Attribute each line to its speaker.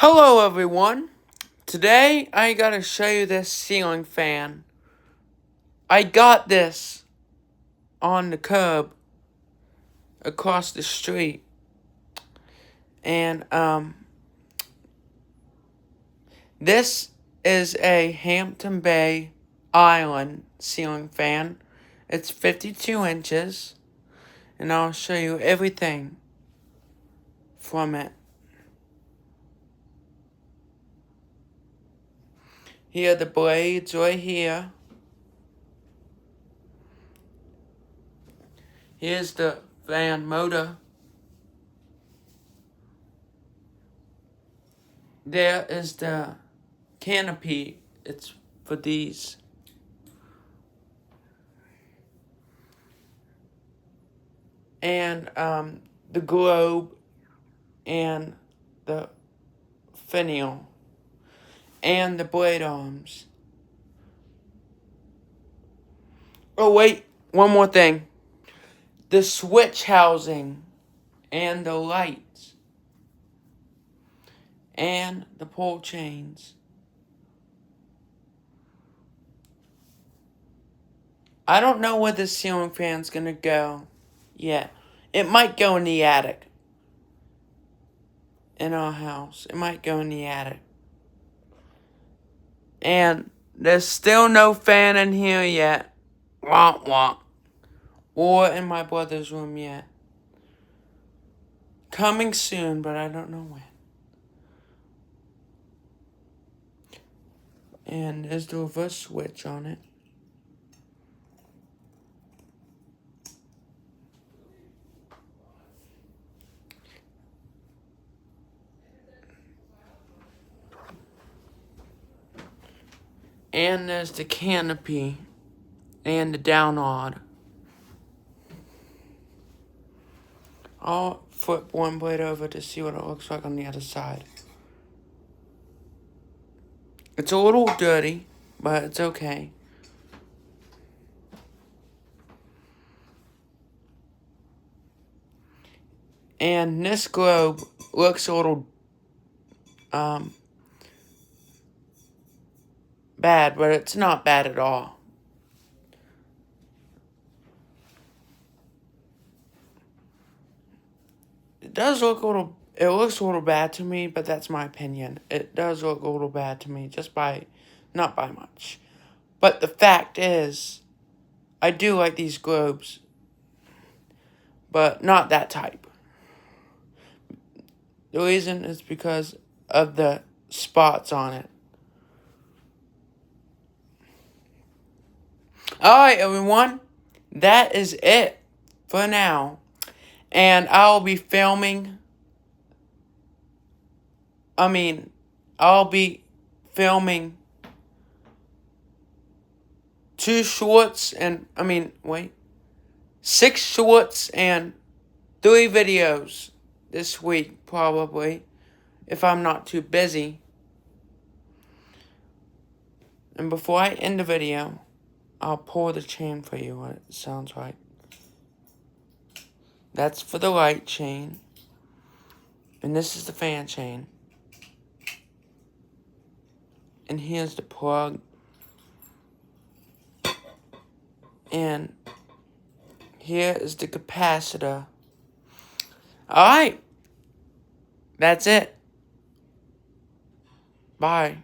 Speaker 1: Hello everyone. Today I gotta show you this ceiling fan. I got this on the curb across the street. And this is a Hampton Bay Island ceiling fan. It's 52 inches and I'll show you everything from it. Here are the blades right here. Here's the fan motor. There is the canopy. It's for these. And the globe and the finial and the blade arms. Oh wait, one more thing. The switch housing and the lights and the pull chains. I don't know where this ceiling fan's gonna go yet. It might go in the attic. In our house. It might go in the attic. And there's still no fan in here yet. Womp womp. Or in my brother's room yet. Coming soon, but I don't know when. And there's the reverse switch on it. And there's the canopy and the downrod. I'll flip one blade over to see what it looks like on the other side. It's a little dirty, but it's okay. And this globe looks a little bad, but it's not bad at all. It does look it looks a little bad to me, but that's my opinion. It does look a little bad to me, not by much. But the fact is, I do like these globes, but not that type. The reason is because of the spots on it. Alright, everyone. That is it for now. And I'll be filming. I'll be filming 6 shorts and 3 videos this week, probably, if I'm not too busy. And before I end the video, I'll pull the chain for you, what it sounds like. That's for the light chain. And this is the fan chain. And here's the plug. And here is the capacitor. Alright. That's it. Bye.